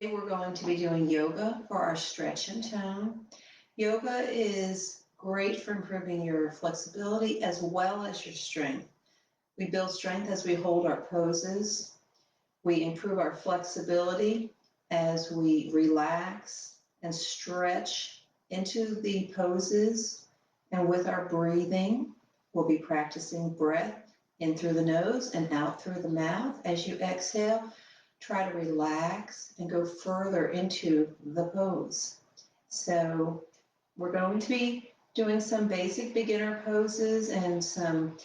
Today we're going to be doing yoga for our stretch and tone. Yoga is great for improving your flexibility as well as your strength. We build strength as we hold our poses. We improve our flexibility as we relax and stretch into the poses. And with our breathing, we'll be practicing breath in through the nose and out through the mouth. As you exhale, try to relax and go further into the pose. So we're going to be doing some basic beginner poses and some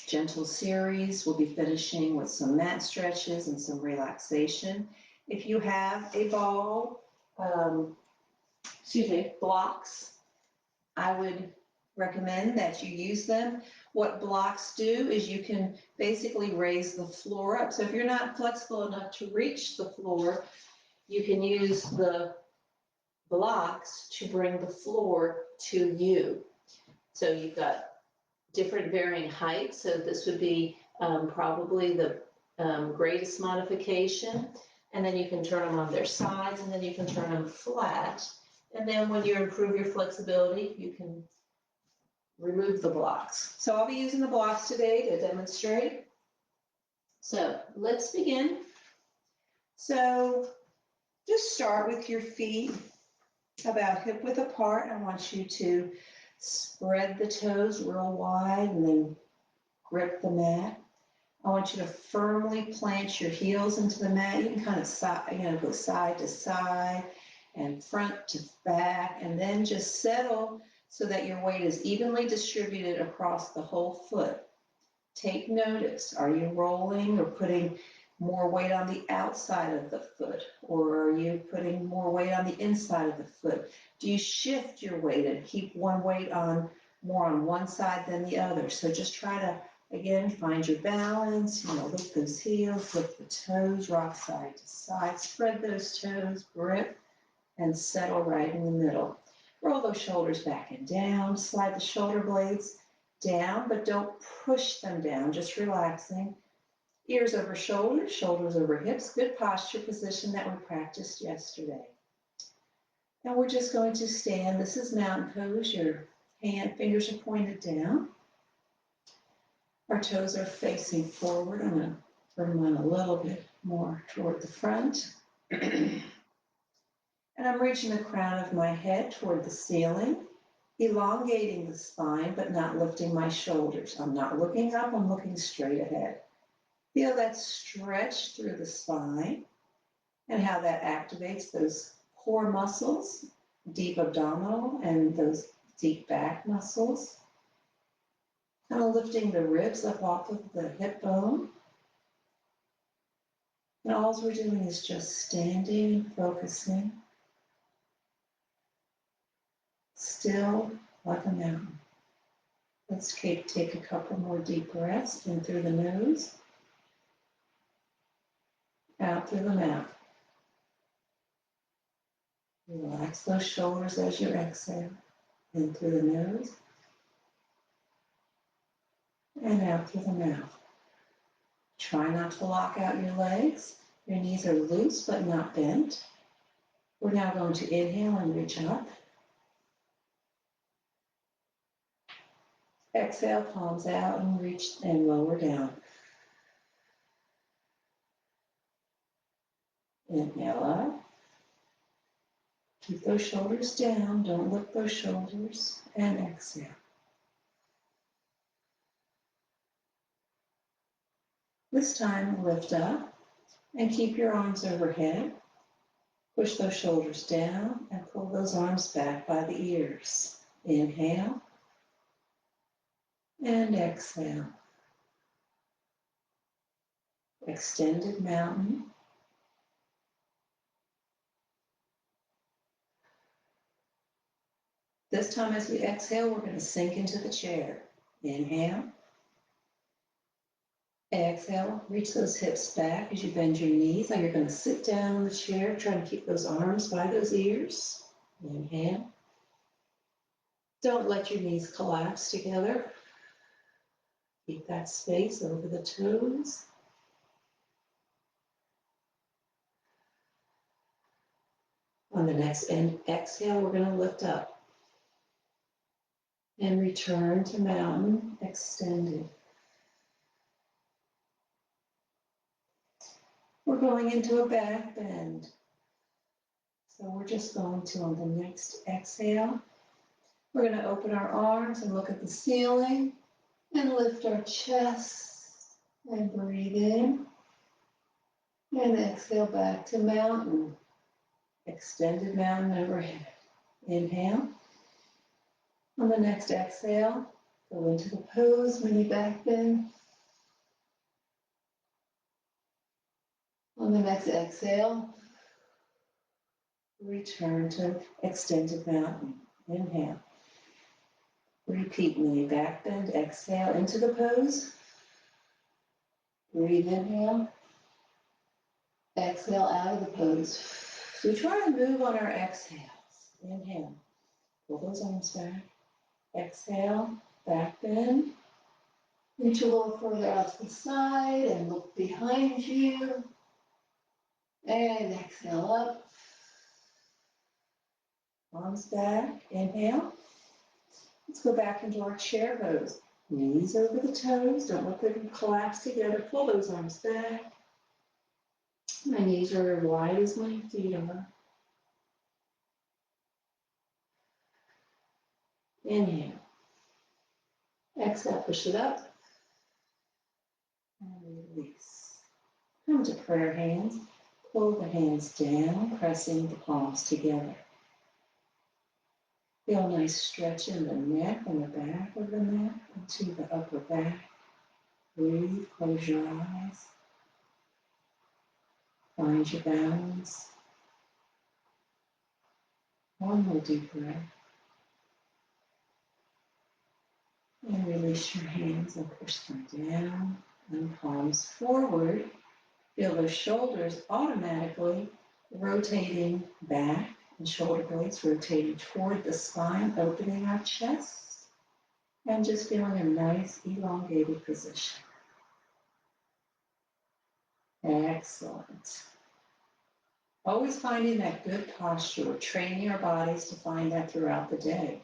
gentle series. We'll be finishing with some mat stretches and some relaxation. If you have a ball, blocks, I would recommend that you use them. What blocks do is you can basically raise the floor up. So if you're not flexible enough to reach the floor, you can use the blocks to bring the floor to you. So you've got different varying heights. So this would be probably the greatest modification. And then you can turn them on their sides, and then you can turn them flat. And then when you improve your flexibility, you can remove the blocks. So I'll be using the blocks today to demonstrate. So let's begin. So just start with your feet about hip width apart. I want you to spread the toes real wide and then grip the mat. I want you to firmly plant your heels into the mat. You can kind of go side to side and front to back, and then just settle so that your weight is evenly distributed across the whole foot. Take notice. Are you rolling or putting more weight on the outside of the foot? Or are you putting more weight on the inside of the foot? Do you shift your weight and keep one weight on more on one side than the other? So just try to, again, find your balance, lift those heels, lift the toes, rock side to side, spread those toes, grip, and settle right in the middle. Roll those shoulders back and down, slide the shoulder blades down, but don't push them down, just relaxing. Ears over shoulders, shoulders over hips, good posture position that we practiced yesterday. Now we're just going to stand. This is mountain pose. Your fingers are pointed down. Our toes are facing forward. I'm going to bring mine a little bit more toward the front. And I'm reaching the crown of my head toward the ceiling, elongating the spine, but not lifting my shoulders. I'm not looking up, I'm looking straight ahead. Feel that stretch through the spine and how that activates those core muscles, deep abdominal and those deep back muscles. Kind of lifting the ribs up off of the hip bone. And all we're doing is just standing and focusing. Still like a mountain. Let's take a couple more deep breaths in through the nose, out through the mouth. Relax those shoulders as you exhale, in through the nose, and out through the mouth. Try not to lock out your legs. Your knees are loose but not bent. We're now going to inhale and reach up. Exhale, palms out and reach and lower down. Inhale up. Keep those shoulders down. Don't lift those shoulders. And exhale. This time, lift up and keep your arms overhead. Push those shoulders down and pull those arms back by the ears. Inhale. And exhale. Extended mountain. This time as we exhale, we're going to sink into the chair. Inhale. Exhale. Reach those hips back as you bend your knees. Now you're going to sit down in the chair, trying to keep those arms by those ears. Inhale. Don't let your knees collapse together. Keep that space over the toes. On the next exhale, we're going to lift up and return to mountain extended. We're going into a back bend. So we're just going to, on the next exhale, we're going to open our arms and look at the ceiling and lift our chest and breathe in. And exhale back to mountain. Extended mountain overhead. Inhale. On the next exhale, go into the pose, mini back bend. On the next exhale, return to extended mountain. Inhale. Repeat mini back bend. Exhale into the pose. Breathe, inhale. Exhale out of the pose. So we try to move on our exhales. Inhale. Pull those arms back. Exhale. Back bend. Reach a little further out to the side and look behind you. And exhale up. Arms back. Inhale. Let's go back into our chair pose. Knees over the toes. Don't let them collapse together. Pull those arms back. My knees are as wide as my feet are. Inhale. Exhale, push it up. And release. Come to prayer hands. Pull the hands down, pressing the palms together. Feel a nice stretch in the neck and the back of the neck into the upper back. Breathe, close your eyes. Find your balance. One more deep breath. And release your hands and push them down and palms forward. Feel those shoulders automatically rotating back and shoulder blades rotating toward the spine, opening our chest, and just feeling a nice elongated position. Excellent. Always finding that good posture, training our bodies to find that throughout the day.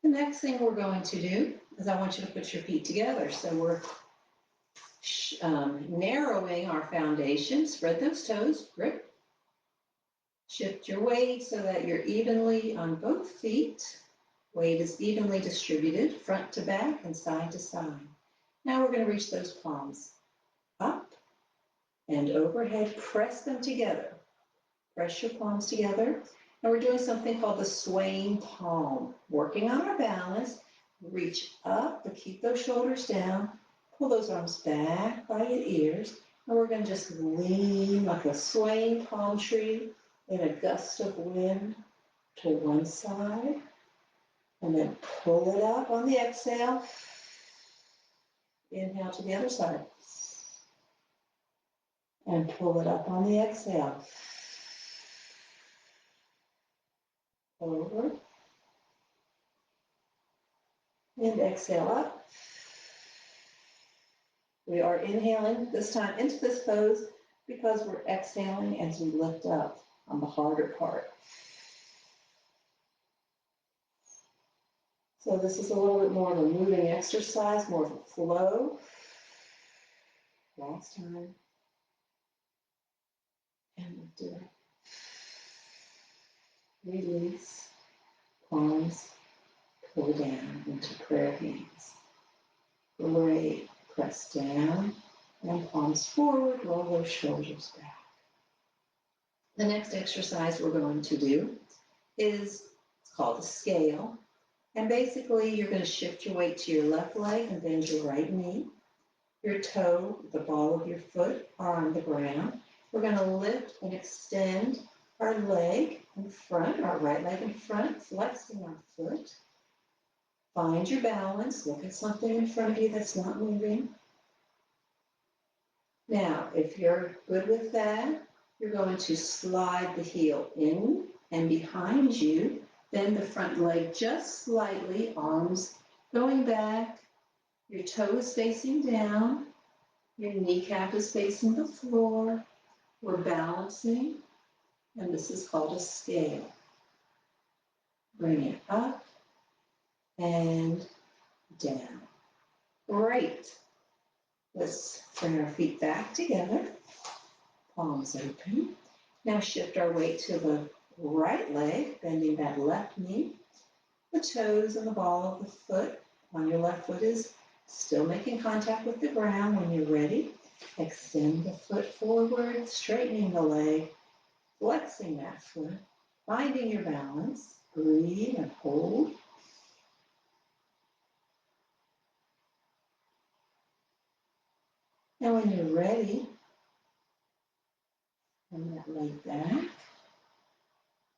The next thing we're going to do is I want you to put your feet together. So we're narrowing our foundation. Spread those toes, grip. Shift your weight so that you're evenly on both feet. Weight is evenly distributed, front to back and side to side. Now we're going to reach those palms up and overhead. Press them together. Press your palms together. And we're doing something called the swaying palm. Working on our balance. Reach up, but keep those shoulders down. Pull those arms back by your ears. And we're going to just lean like a swaying palm tree in a gust of wind to one side. And then pull it up on the exhale. Inhale to the other side. And pull it up on the exhale. Over. And exhale up. We are inhaling this time into this pose because we're exhaling as we lift up on the harder part. So this is a little bit more of a moving exercise, more of a flow. Last time. And lift it up. Release. Palms. Pull down into prayer hands. Great. Press down and palms forward. Roll those shoulders back. The next exercise we're going to do is it's called a scale. And basically, you're going to shift your weight to your left leg and bend your right knee. Your toe, the ball of your foot are on the ground. We're going to lift and extend our leg in front, our right leg in front, flexing our foot. Find your balance. Look at something in front of you that's not moving. Now, if you're good with that, you're going to slide the heel in and behind you. Bend the front leg just slightly, arms going back. Your toes facing down. Your kneecap is facing the floor. We're balancing. And this is called a scale. Bring it up and down. Great. Let's bring our feet back together. Palms open. Now shift our weight to the right leg, bending that left knee. The toes and the ball of the foot on your left foot is still making contact with the ground. When you're ready, extend the foot forward, straightening the leg, flexing that foot, finding your balance. Breathe and hold. And when you're ready, bring that leg back,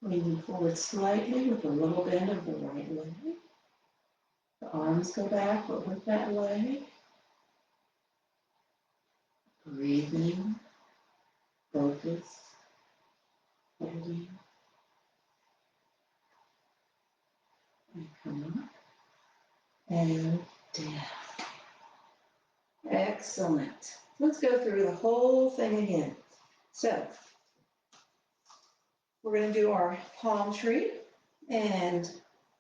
leaning forward slightly with a little bend of the right leg. The arms go back over that leg. Breathing, focus, holding, and come up and down. Excellent. Let's go through the whole thing again. So, we're going to do our palm tree, and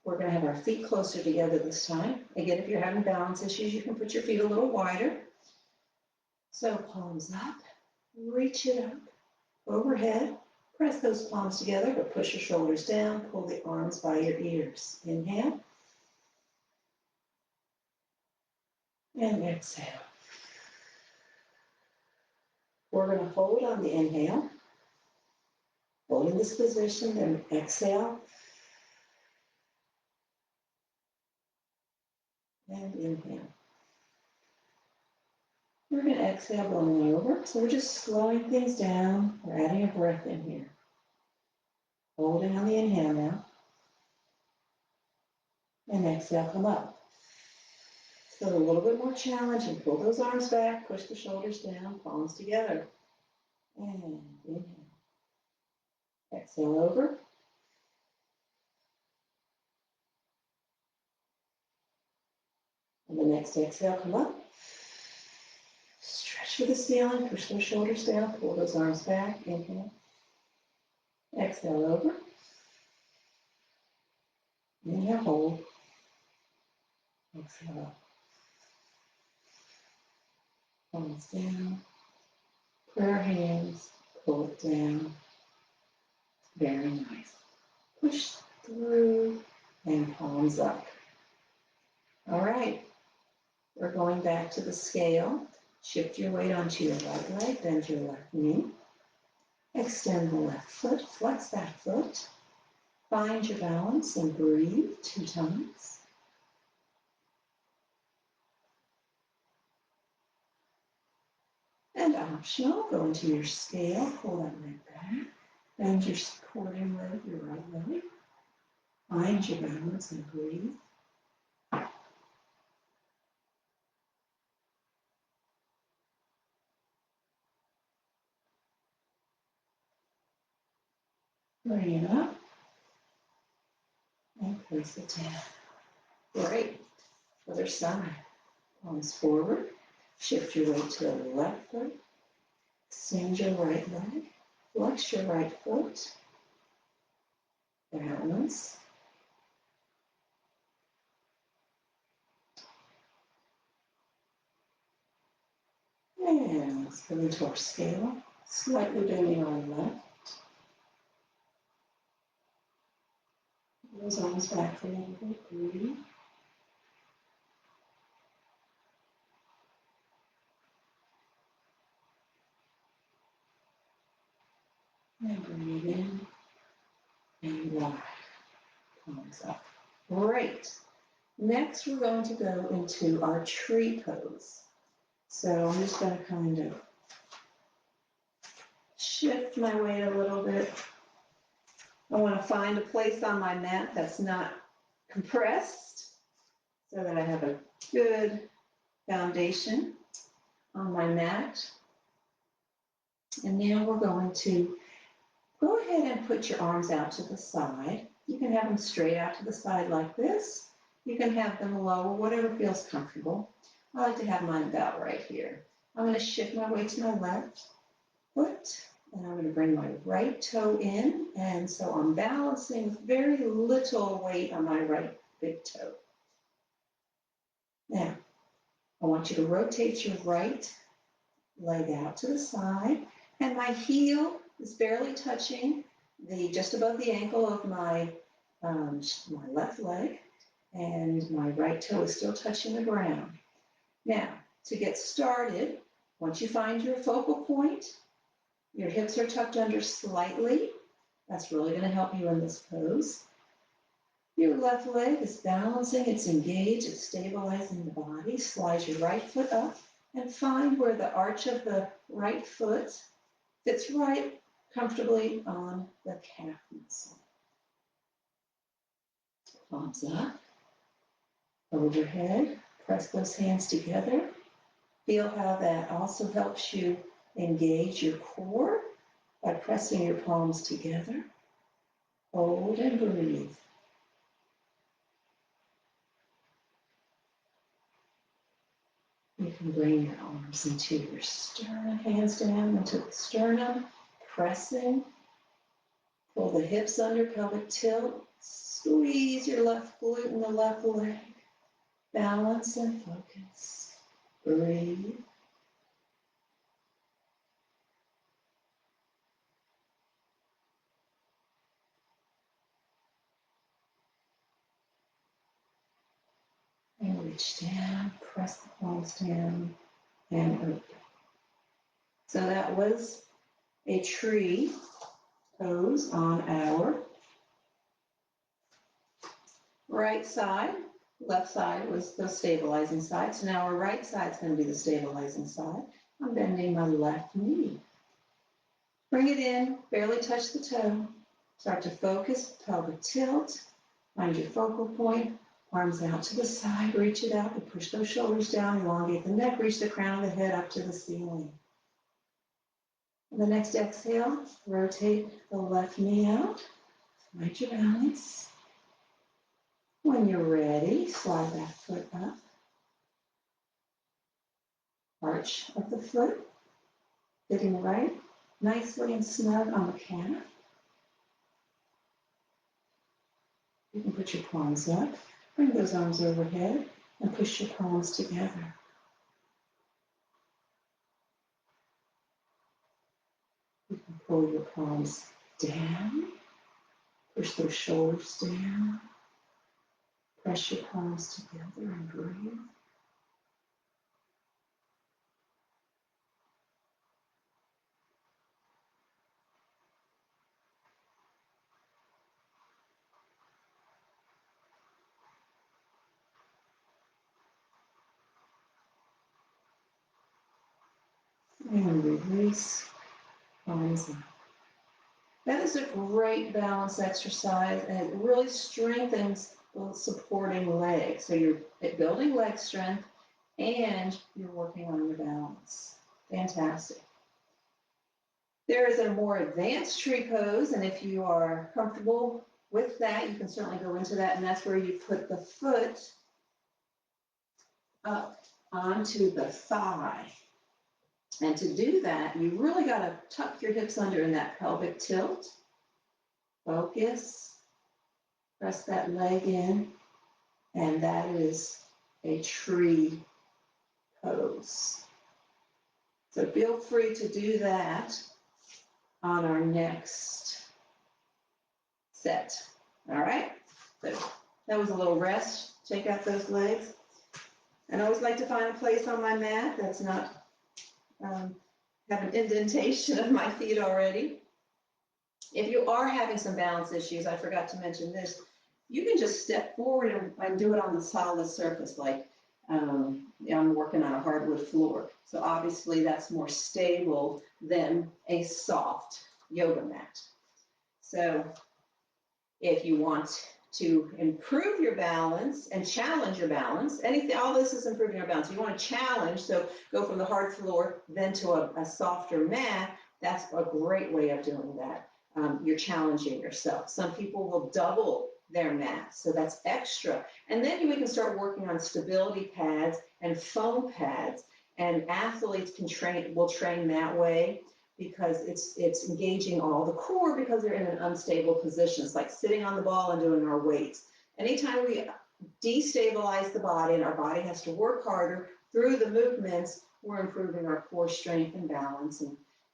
we're going to have our feet closer together this time. Again, if you're having balance issues, you can put your feet a little wider. So palms up, reach it up, overhead, press those palms together, but push your shoulders down, pull the arms by your ears. Inhale, and exhale. We're going to hold on the inhale, hold in this position, then exhale, and inhale. We're going to exhale, blowing over. So we're just slowing things down. We're adding a breath in here. Holding on the inhale now. And exhale, come up. So a little bit more challenging. Pull those arms back, push the shoulders down, palms together. And inhale. Exhale over. And the next exhale, come up. Stretch for the ceiling, push those shoulders down, pull those arms back, inhale. Exhale over. Inhale, hold. Exhale up. Palms down. Prayer hands, pull it down. Very nice. Push through and palms up. All right. We're going back to the scale. Shift your weight onto your right leg, bend your left knee. Extend the left foot, flex that foot. Find your balance and breathe 2 times. And optional, go into your scale, pull that leg back. Bend your supporting leg, your right leg. Find your balance and breathe. Bring it up and place it down. Great. Other side. Palms forward. Shift your weight to the left foot. Extend your right leg. Flex your right foot. Balance. And let's go into our scale. Slightly bending our left. Those arms back a little bit. Breathe. And breathe in. And wide. Palms up. Great. Next, we're going to go into our tree pose. So I'm just going to kind of shift my weight a little bit. I want to find a place on my mat that's not compressed so that I have a good foundation on my mat. And now we're going to go ahead and put your arms out to the side. You can have them straight out to the side like this. You can have them low, whatever feels comfortable. I like to have mine about right here. I'm going to shift my weight to my left foot And I'm going to bring my right toe in, and so I'm balancing with very little weight on my right big toe. Now, I want you to rotate your right leg out to the side, and my heel is barely touching just above the ankle of my left leg, and my right toe is still touching the ground. Now, to get started, once you find your focal point, your hips are tucked under slightly. That's really going to help you in this pose. Your left leg is balancing, it's engaged, it's stabilizing the body. Slide your right foot up and find where the arch of the right foot fits right comfortably on the calf muscle. Palms up, overhead, press those hands together. Feel how that also helps you engage your core by pressing your palms together. Hold and breathe. You can bring your arms into your sternum, hands down into the sternum, pressing. Pull the hips under, pelvic tilt. Squeeze your left glute in the left leg. Balance and focus. Breathe. And reach down, press the palms down, and open. So that was a tree pose on our right side. Left side was the stabilizing side. So now our right side is going to be the stabilizing side. I'm bending my left knee. Bring it in, barely touch the toe. Start to focus, pelvic tilt. Find your focal point. Arms out to the side, reach it out, and push those shoulders down, elongate the neck, reach the crown of the head up to the ceiling. On the next exhale, rotate the left knee out, find your balance. When you're ready, slide that foot up. Arch of the foot, fitting right, nicely and snug on the calf. You can put your palms up, bring those arms overhead, and push your palms together. You can pull your palms down, push those shoulders down, press your palms together and breathe. And release, palms up. That is a great balance exercise, and it really strengthens the supporting leg. So you're building leg strength, and you're working on your balance. Fantastic. There is a more advanced tree pose, and if you are comfortable with that, you can certainly go into that, and that's where you put the foot up onto the thigh. And to do that, you really got to tuck your hips under in that pelvic tilt. Focus. Press that leg in. And that is a tree pose. So feel free to do that on our next set. All right? So that was a little rest. Check out those legs. And I always like to find a place on my mat that's not have an indentation of my feet already. If you are having some balance issues, I forgot to mention this, you can just step forward and do it on the solid surface, like I'm working on a hardwood floor. So obviously that's more stable than a soft yoga mat. So if you want to improve your balance and challenge your balance, all this is improving your balance. You want to challenge, so go from the hard floor then to a softer mat. That's a great way of doing that. You're challenging yourself. Some people will double their mat, so that's extra. And then we can start working on stability pads and foam pads, and athletes will train that way. because it's engaging all the core because they're in an unstable position. It's like sitting on the ball and doing our weights. Anytime we destabilize the body and our body has to work harder through the movements, we're improving our core strength and balance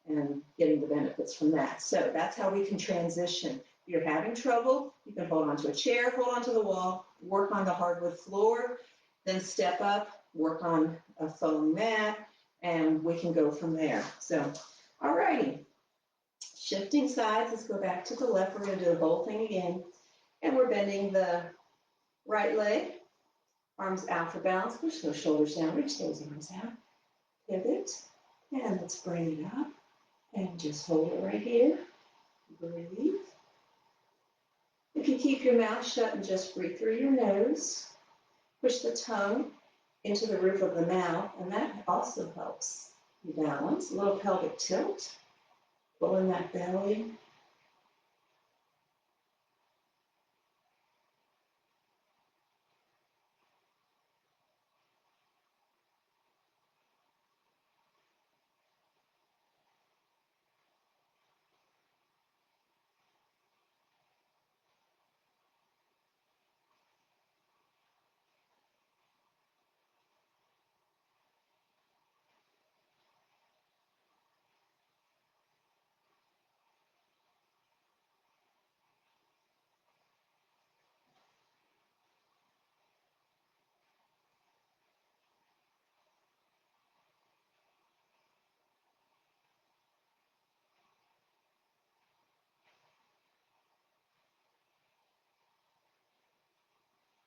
and getting the benefits from that. So that's how we can transition. If you're having trouble, you can hold onto a chair, hold onto the wall, work on the hardwood floor, then step up, work on a foam mat, and we can go from there. So, all righty. Shifting sides, let's go back to the left. We're gonna do the whole thing again. And we're bending the right leg, arms out for balance, push those shoulders down, reach those arms out, pivot, and let's bring it up. And just hold it right here. Breathe. If you keep your mouth shut and just breathe through your nose, push the tongue into the roof of the mouth, and that also helps you balance. A little pelvic tilt, pull in that belly.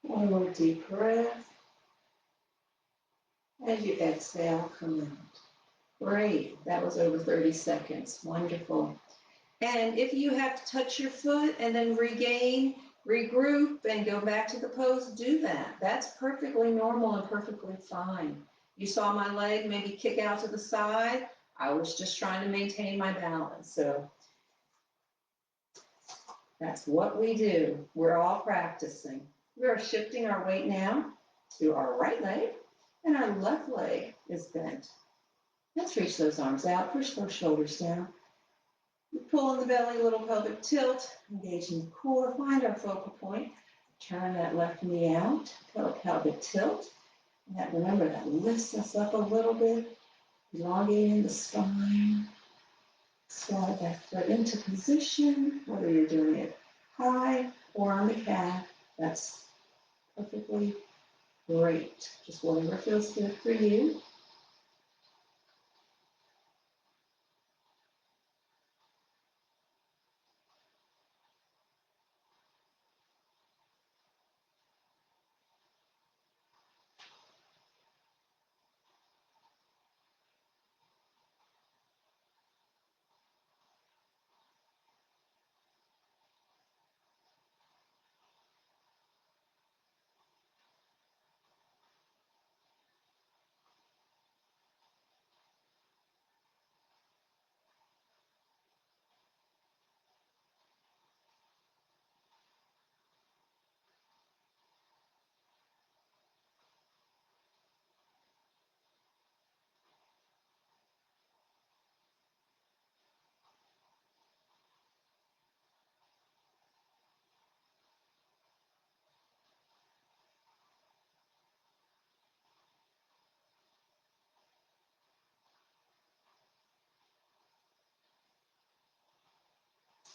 One more deep breath. As you exhale, come out. Great. That was over 30 seconds. Wonderful. And if you have to touch your foot and then regain, regroup, and go back to the pose, do that. That's perfectly normal and perfectly fine. You saw my leg maybe kick out to the side. I was just trying to maintain my balance. So that's what we do. We're all practicing. We are shifting our weight now to our right leg, and our left leg is bent. Let's reach those arms out, push those shoulders down. Pull in the belly, little pelvic tilt, engaging the core, find our focal point. Turn that left knee out, pelvic tilt. And remember, that lifts us up a little bit, elongating the spine. Slide that foot into position, whether you're doing it high or on the calf, that's perfectly great. Just whatever feels good for you.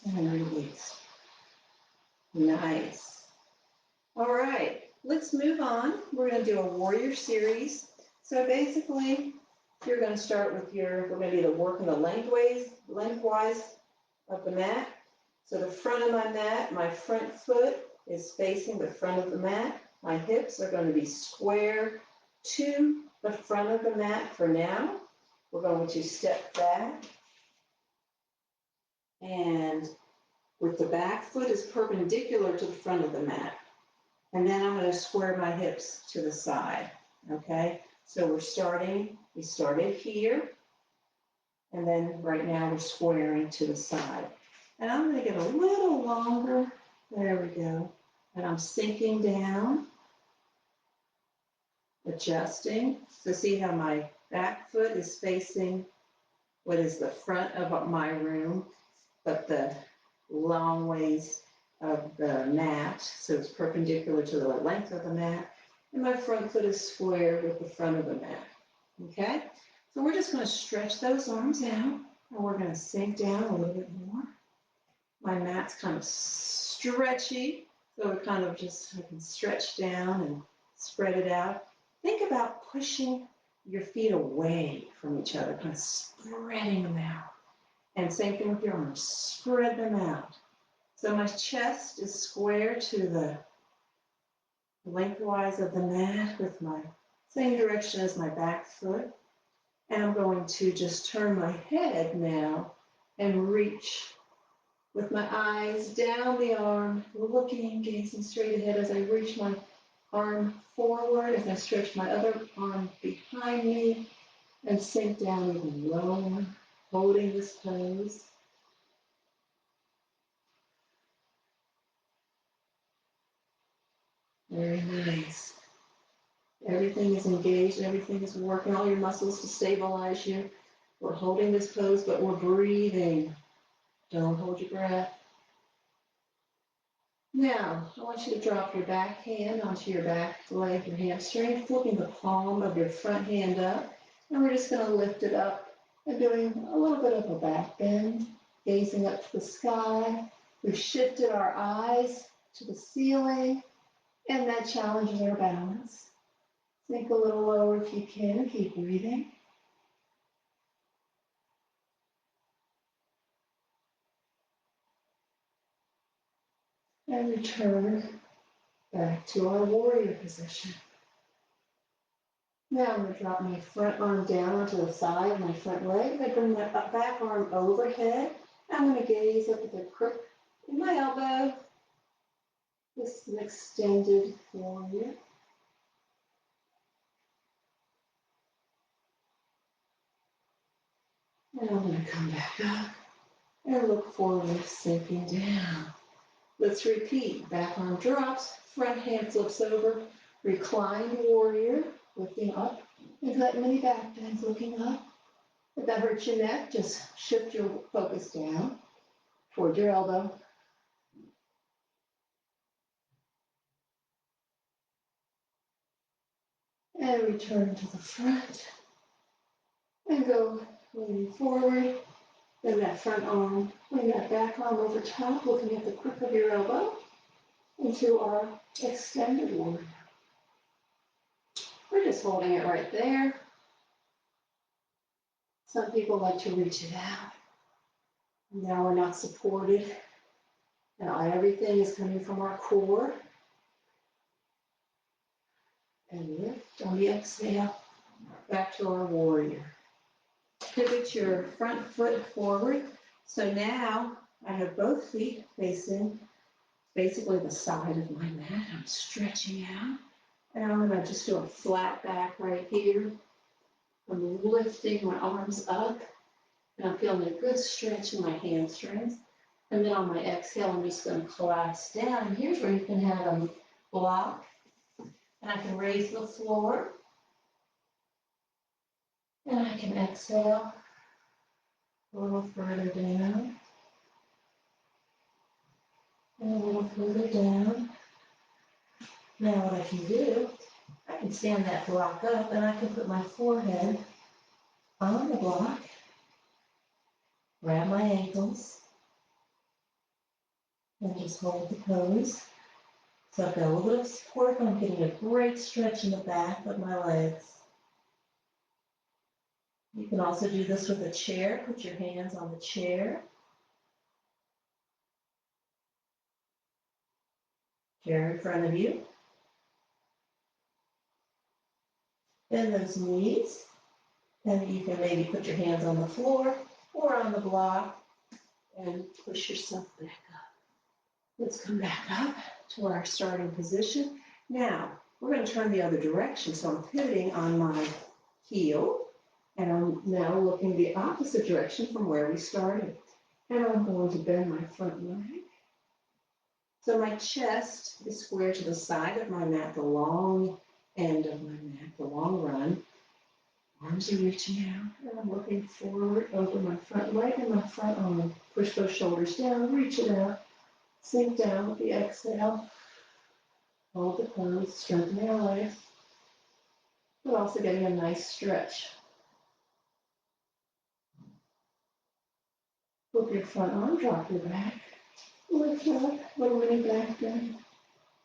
And release. Nice. All right, let's move on. We're going to do a warrior series. So basically, you're going to start with we're going to do the work in the lengthwise of the mat. So the front of my mat, my front foot is facing the front of the mat. My hips are going to be square to the front of the mat for now. We're going to step back, and with the back foot is perpendicular to the front of the mat. And then I'm going to square my hips to the side, okay? So we started here, and then right now we're squaring to the side. And I'm going to get a little longer, there we go. And I'm sinking down, adjusting. So see how my back foot is facing what is the front of my room, but the long ways of the mat, so it's perpendicular to the length of the mat, and my front foot is square with the front of the mat, okay? So we're just gonna stretch those arms out, and we're gonna sink down a little bit more. My mat's kind of stretchy, so it kind of just, I can stretch down and spread it out. Think about pushing your feet away from each other, kind of spreading them out. And same thing with your arms, spread them out. So my chest is square to the lengthwise of the mat with my same direction as my back foot. And I'm going to just turn my head now and reach with my eyes down the arm, looking, gazing straight ahead as I reach my arm forward, as I stretch my other arm behind me and sink down even lower, holding this pose. Very nice. Everything is engaged, everything is working, all your muscles to stabilize you. We're holding this pose, but we're breathing. Don't hold your breath. Now, I want you to drop your back hand onto your back leg, your hamstring, flipping the palm of your front hand up. And we're just going to lift it up and doing a little bit of a back bend, gazing up to the sky. We've shifted our eyes to the ceiling, and that challenges our balance. Sink a little lower if you can. Keep breathing. And return back to our warrior position. Now I'm going to drop my front arm down onto the side, my front leg. I bring my back arm overhead. I'm going to gaze up at the crook in my elbow. This is an extended warrior. And I'm going to come back up and look forward, sinking down. Let's repeat. Back arm drops, front hand flips over, reclined warrior, lifting up into that mini back bend, looking up. If that hurts your neck, just shift your focus down toward your elbow. And return to the front. And go leaning forward. Then that front arm, bring that back arm over top, looking at the crook of your elbow, into our extended warrior. We're just holding it right there. Some people like to reach it out. Now we're not supported. Now everything is coming from our core. And lift on the exhale, back to our warrior. Pivot your front foot forward. So now I have both feet facing basically the side of my mat. I'm stretching out. And I'm going to just do a flat back right here. I'm lifting my arms up. And I'm feeling a good stretch in my hamstrings. And then on my exhale, I'm just going to collapse down. And here's where you can have a block. And I can raise the floor. And I can exhale a little further down. And a little further down. Now what I can do, I can stand that block up and I can put my forehead on the block. Grab my ankles. And just hold the pose. So I've got a little bit of support. I'm getting a great stretch in the back of my legs. You can also do this with a chair. Put your hands on the chair. Chair in front of you. Bend those knees. And you can maybe put your hands on the floor or on the block and push yourself back up. Let's come back up to our starting position. Now, we're going to turn the other direction. So I'm pivoting on my heel, and I'm now looking the opposite direction from where we started. And I'm going to bend my front leg. So my chest is square to the side of my mat, the long end of my mat, the long run. Arms are reaching out, and I'm looking forward over my front leg and my front arm. Push those shoulders down, reach it out, sink down with the exhale. Hold the pose, strengthening our legs, but also getting a nice stretch. Flip your front arm, drop your back, lift up, little mini back bend.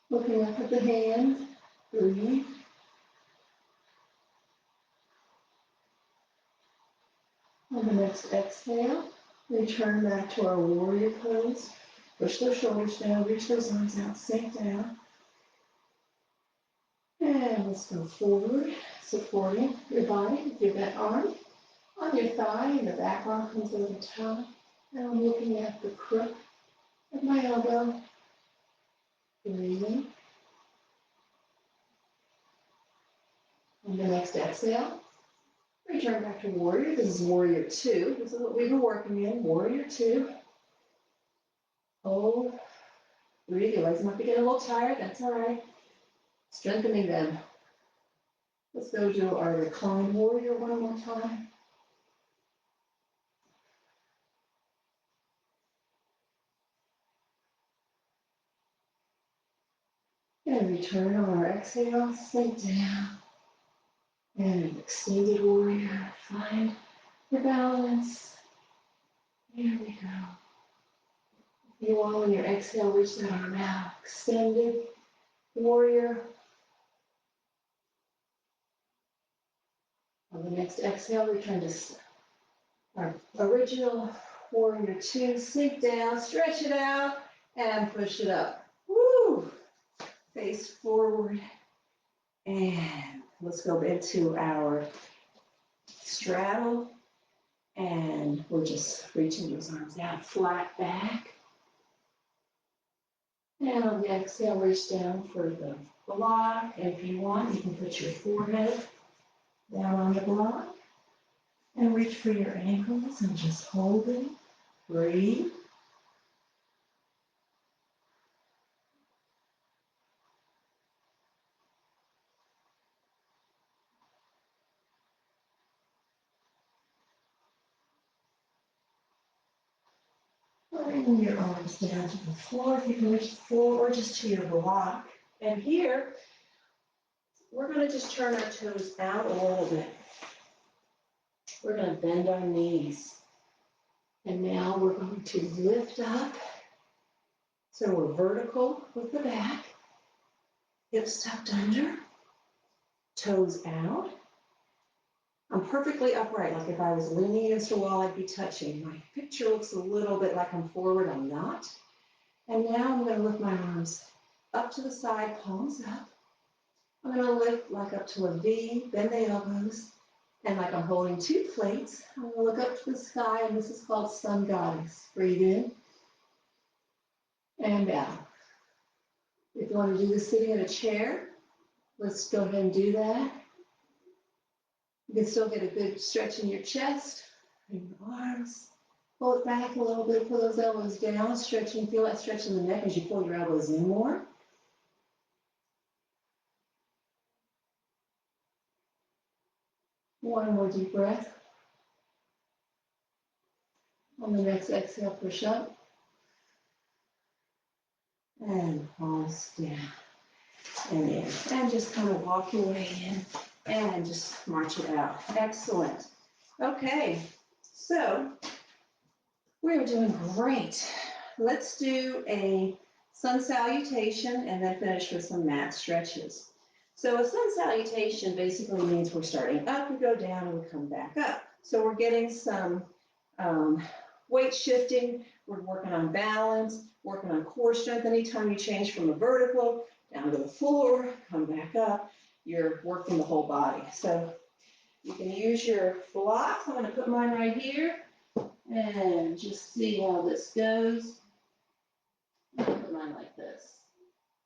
Looking up at the hand, breathe. On the next exhale, return back to our warrior pose. Push those shoulders down, reach those arms out, sink down. And let's go forward, supporting your body with your bent arm on your thigh, and the back arm comes over top. And I'm looking at the crook of my elbow, breathing. On the next exhale, return back to warrior. This is warrior two. This is what we've been working in, warrior two. Hold, breathe. Your legs might be getting a little tired, that's all right. Strengthening them. Let's go do our reclined warrior one more time. And return on our exhale, sink down. And extended warrior, find your balance. Here we go. You want on your exhale, reach that arm out. Extended warrior. On the next exhale, return to our original warrior two. Sink down, stretch it out, and push it up. Woo! Face forward. And let's go into our straddle. And we're just reaching those arms out, flat back. And on the exhale, reach down for the block. And if you want, you can put your forehead down on the block. And reach for your ankles and just hold it. Breathe. Bring your arms down to the floor if you can reach the floor, or just to your block. And here, we're going to just turn our toes out a little bit. We're going to bend our knees. And now we're going to lift up. So we're vertical with the back, hips tucked under, toes out. I'm perfectly upright, like if I was leaning against a wall, I'd be touching. My picture looks a little bit like I'm forward, I'm not. And now I'm going to lift my arms up to the side, palms up. I'm going to lift like up to a V, bend the elbows, and like I'm holding two plates. I'm going to look up to the sky, and this is called Sun Goddess. Breathe in and out. If you want to do this sitting in a chair, let's go ahead and do that. You can still get a good stretch in your chest, in your arms. Pull it back a little bit, pull those elbows down, stretching, feel that stretch in the neck as you pull your elbows in more. One more deep breath. On the next exhale, push up. And palms down and in. And just kind of walk your way in and just march it out. Excellent. Okay, so we're doing great. Let's do a sun salutation and then finish with some mat stretches. So a sun salutation basically means we're starting up, we go down, and we come back up. So we're getting some weight shifting, we're working on balance, working on core strength. Anytime you change from a vertical down to the floor, come back up, you're working the whole body. So you can use your blocks. I'm going to put mine right here and just see how this goes. I'll put mine like this.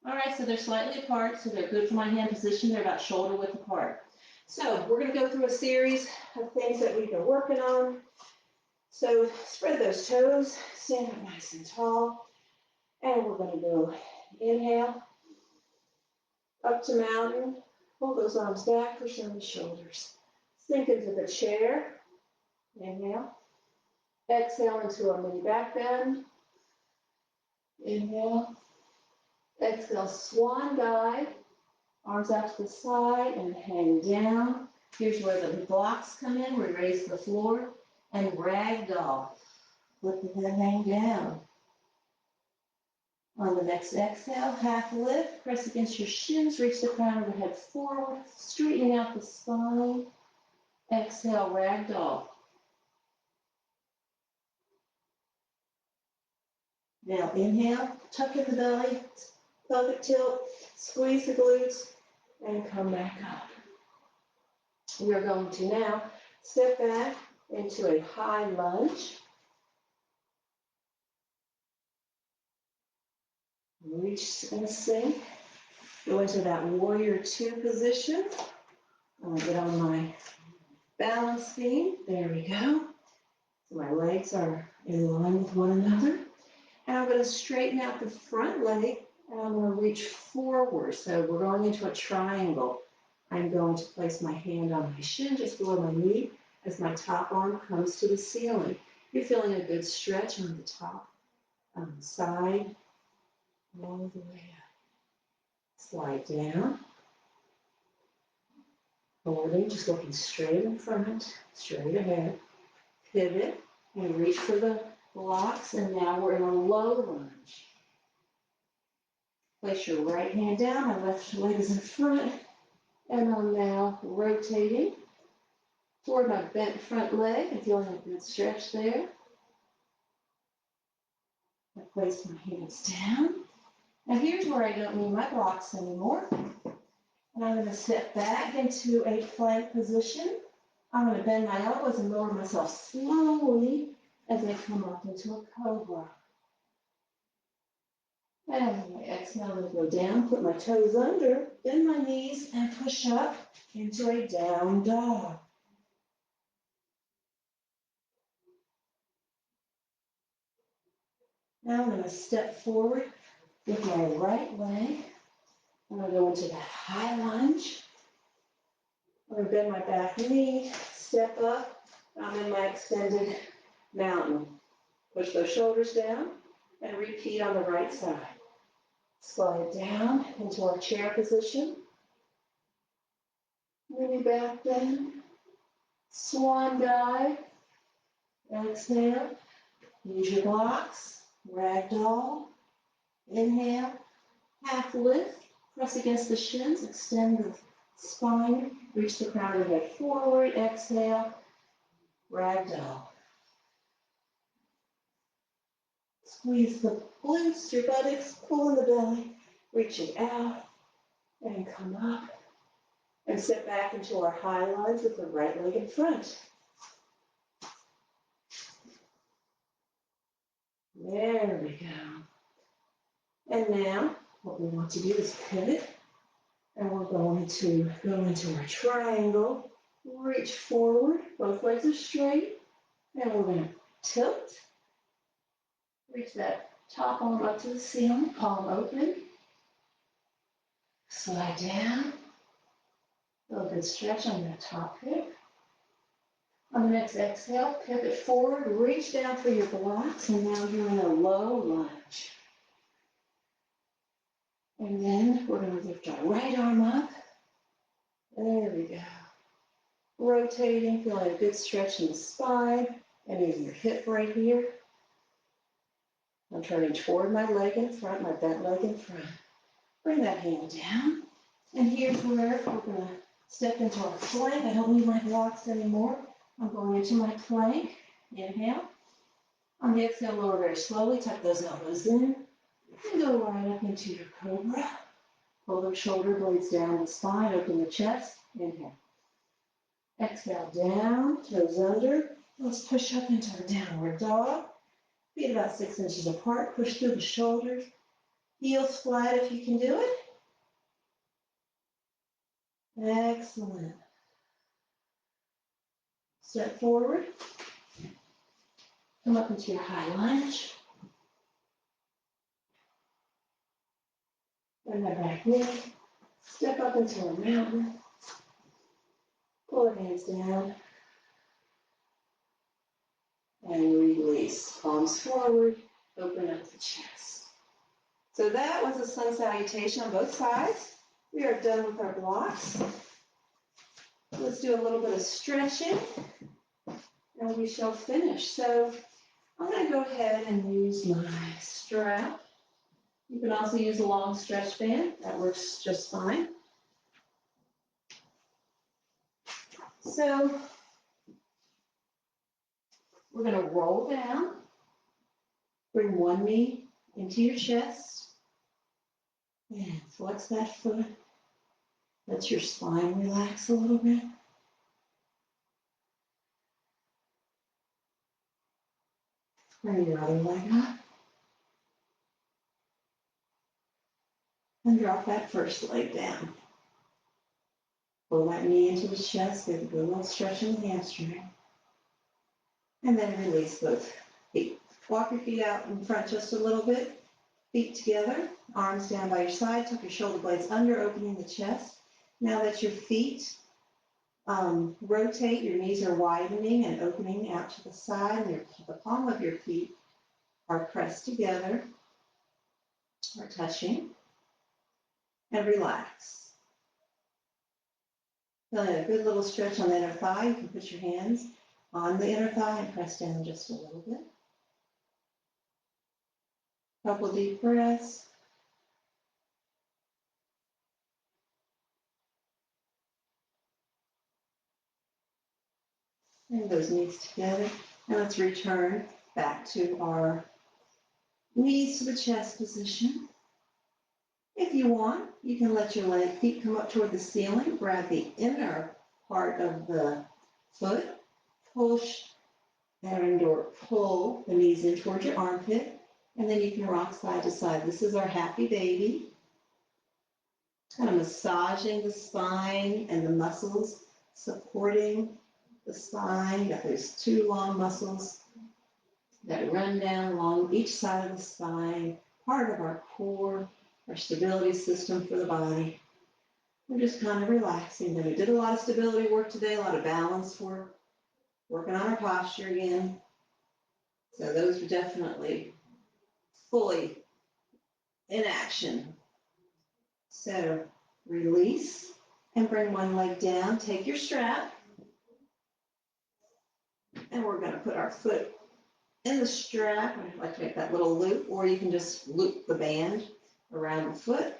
All right, so they're slightly apart, so they're good for my hand position. They're about shoulder width apart. So we're going to go through a series of things that we've been working on. So spread those toes, stand up nice and tall, and we're going to go inhale, up to mountain, pull those arms back, push down the shoulders. Sink into the chair. Inhale. Exhale into a mini back bend. Inhale. Exhale, swan dive. Arms out to the side and hang down. Here's where the blocks come in. We raise the floor and ragdoll. Let the head hang down. On the next exhale, half lift. Press against your shins. Reach the crown of the head forward, straightening out the spine. Exhale, ragdoll. Now inhale, tuck in the belly, pelvic tilt, squeeze the glutes, and come back up. We are going to now step back into a high lunge. Reach and sink. Go into that warrior two position. I'm going to get on my balance beam. There we go. So my legs are in line with one another. And I'm going to straighten out the front leg and I'm going to reach forward. So we're going into a triangle. I'm going to place my hand on my shin just below my knee as my top arm comes to the ceiling. You're feeling a good stretch on the top, on the side, all the way up. Slide down. Holding, just looking straight in front, straight ahead. Pivot and reach for the blocks. And now we're in a low lunge. Place your right hand down. My left leg is in front. And I'm now rotating toward my bent front leg and feeling a good stretch there. I place my hands down. Now here's where I don't need my blocks anymore. And I'm going to step back into a plank position. I'm going to bend my elbows and lower myself slowly as I come up into a cobra. And when I exhale, I'm going to go down, put my toes under, bend my knees, and push up into a down dog. Now I'm going to step forward with my right leg. I'm going to go into that high lunge. I'm going to bend my back knee, step up. I'm in my extended mountain. Push those shoulders down and repeat on the right side. Slide down into our chair position. Mini back bend. Swan dive. Exhale. Use your blocks. Ragdoll. Inhale. Half lift. Press against the shins. Extend the spine. Reach the crown of the head forward. Exhale. Ragdoll. Squeeze the glutes, your buttocks, pull in the belly, reaching out, and come up. And step back into our high lunge with the right leg in front. There we go. And now, what we want to do is pivot. And we're going to go into our triangle. Reach forward, both legs are straight. And we're going to tilt. Reach that top arm up to the ceiling, palm open. Slide down. A little good stretch on that top hip. On the next exhale, pivot forward, reach down for your blocks, and now you're in a low lunge. And then we're going to lift our right arm up. There we go. Rotating, feeling a good stretch in the spine and in your hip right here. I'm turning toward my leg in front, my bent leg in front. Bring that hand down. And here's where we're going to step into our plank. I don't need my blocks anymore. I'm going into my plank. Inhale. On the exhale, lower very slowly. Tuck those elbows in. And go right up into your cobra. Pull those shoulder blades down the spine. Open the chest. Inhale. Exhale down. Toes under. Let's push up into our downward dog. Feet about 6 inches apart. Push through the shoulders. Heels flat if you can do it. Excellent. Step forward. Come up into your high lunge. Bend that back knee. Step up into a mountain. Pull the hands down and release. Palms forward, open up the chest. So that was a sun salutation on both sides. We are done with our blocks. Let's do a little bit of stretching and we shall finish. So I'm going to go ahead and use my strap. You can also use a long stretch band. That works just fine. So we're going to roll down. Bring one knee into your chest. And flex that foot. Let your spine relax a little bit. Bring your other leg up. And drop that first leg down. Pull that knee into the chest, give a good little stretch in the hamstring. And then release both feet. Walk your feet out in front just a little bit. Feet together, arms down by your side, tuck your shoulder blades under, opening the chest. Now that your feet rotate, your knees are widening and opening out to the side, and the palm of your feet are pressed together or touching, and relax. Feeling a good little stretch on the inner thigh, you can put your hands on the inner thigh and press down just a little bit. Couple deep breaths. Bring those knees together. And let's return back to our knees to the chest position. If you want, you can let your feet come up toward the ceiling. Grab the inner part of the foot. Push or pull the knees in toward your armpit. And then you can rock side to side. This is our happy baby. Kind of massaging the spine and the muscles, supporting the spine. Got those two long muscles that run down along each side of the spine, part of our core, our stability system for the body. We're just kind of relaxing them. We did a lot of stability work today, a lot of balance work, working on our posture again. So those were definitely fully in action. So release and bring one leg down. Take your strap. And we're going to put our foot in the strap. I'd like to make that little loop, or you can just loop the band around the foot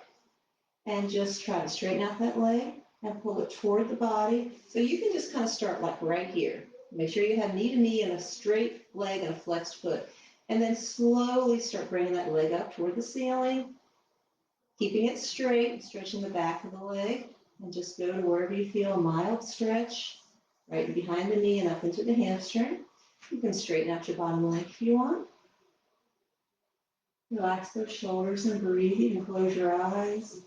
and just try to straighten out that leg and pull it toward the body. So you can just kind of start like right here. Make sure you have knee to knee and a straight leg and a flexed foot. And then slowly start bringing that leg up toward the ceiling, keeping it straight, stretching the back of the leg, and just go to wherever you feel a mild stretch, right behind the knee and up into the hamstring. You can straighten out your bottom leg if you want. Relax those shoulders and breathe. You can close your eyes.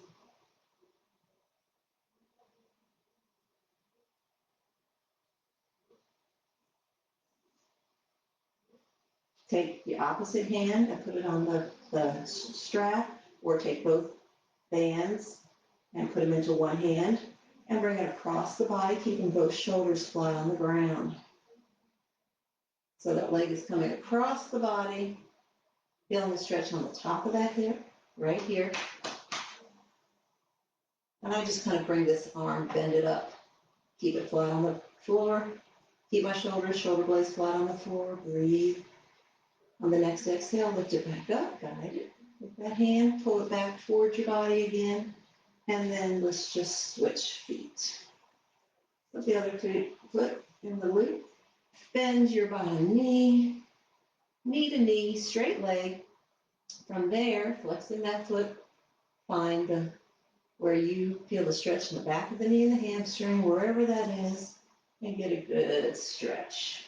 Take the opposite hand and put it on the strap, or take both bands and put them into one hand and bring it across the body, keeping both shoulders flat on the ground. So that leg is coming across the body, feeling the stretch on the top of that hip, right here. And I just kind of bring this arm, bend it up, keep it flat on the floor, keep my shoulders, shoulder blades flat on the floor, breathe. On the next exhale, lift it back up, guide it with that hand, pull it back towards your body again, and then let's just switch feet. Put the other foot in the loop, bend your bottom knee, knee to knee, straight leg. From there, flexing that foot, find where you feel the stretch in the back of the knee and the hamstring, wherever that is, and get a good stretch.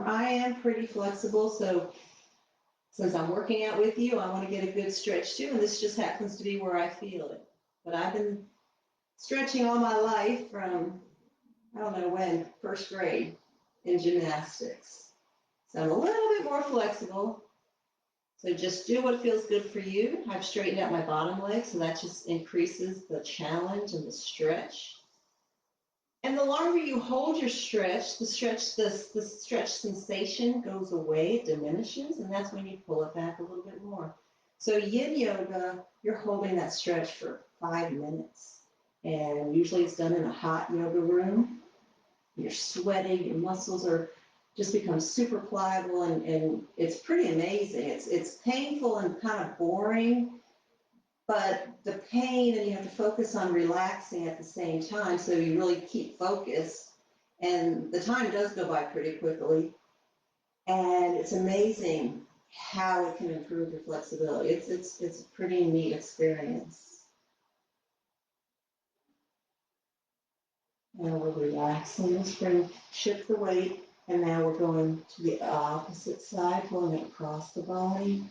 I am pretty flexible, so since I'm working out with you, I want to get a good stretch too, and this just happens to be where I feel it. But I've been stretching all my life from, I don't know when, first grade in gymnastics. So I'm a little bit more flexible. So just do what feels good for you. I've straightened out my bottom leg, so that just increases the challenge and the stretch. And the longer you hold your stretch, the stretch sensation goes away, it diminishes, and that's when you pull it back a little bit more. So yin yoga, you're holding that stretch for 5 minutes. And usually it's done in a hot yoga room. You're sweating, your muscles are just become super pliable, and it's pretty amazing. It's painful and kind of boring, but the pain, and you have to focus on relaxing at the same time, so you really keep focused, and the time does go by pretty quickly, and it's amazing how it can improve your flexibility. It's a pretty neat experience. Now we're relaxing the spring, shift the weight, and now we're going to the opposite side, pulling it across the body.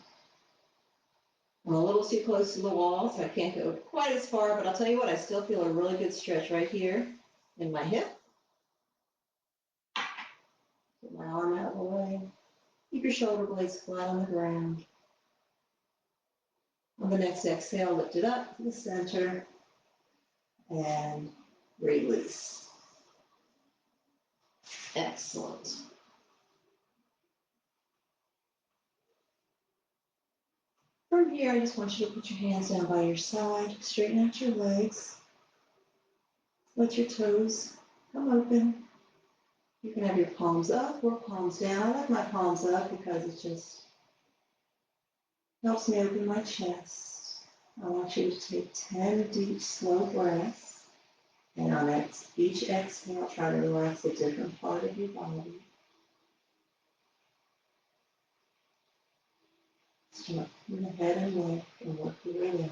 I'm a little too close to the wall, so I can't go quite as far, but I'll tell you what, I still feel a really good stretch right here in my hip. Put my arm out of the way. Keep your shoulder blades flat on the ground. On the next exhale, lift it up to the center and release. Excellent. From here, I just want you to put your hands down by your side, straighten out your legs, let your toes come open. You can have your palms up or palms down. I like my palms up because it just helps me open my chest. I want you to take 10 deep, slow breaths. And on each exhale, try to relax a different part of your body. Start from the head and neck and work your way down.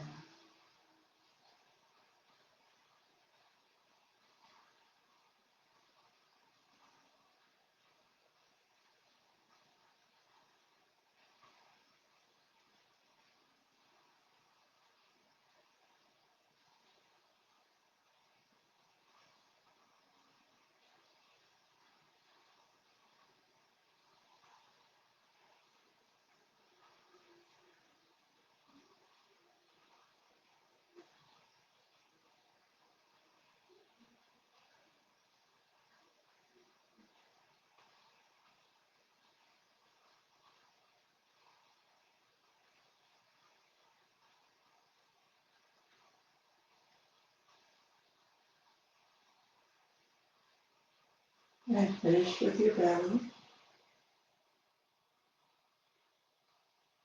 And finish with your belly.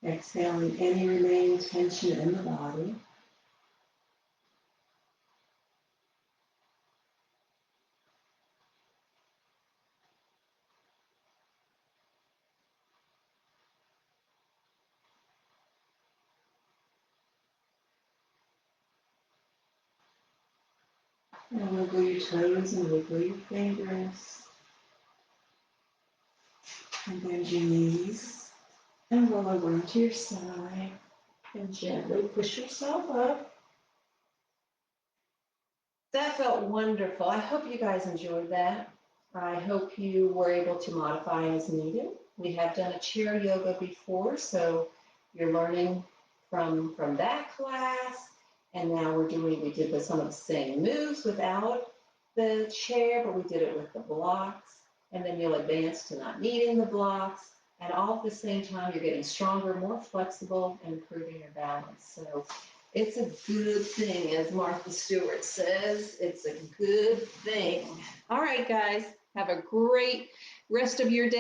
Exhaling any remaining tension in the body. And wiggle your toes and wiggle your fingers. And bend your knees. And roll over onto your side. And gently push yourself up. That felt wonderful. I hope you guys enjoyed that. I hope you were able to modify as needed. We have done a chair yoga before, so you're learning from that class. And now we did some of the same moves without the chair, but we did it with the blocks. And then you'll advance to not needing the blocks. And all at the same time, you're getting stronger, more flexible, and improving your balance. So it's a good thing, as Martha Stewart says. It's a good thing. All right, guys, have a great rest of your day.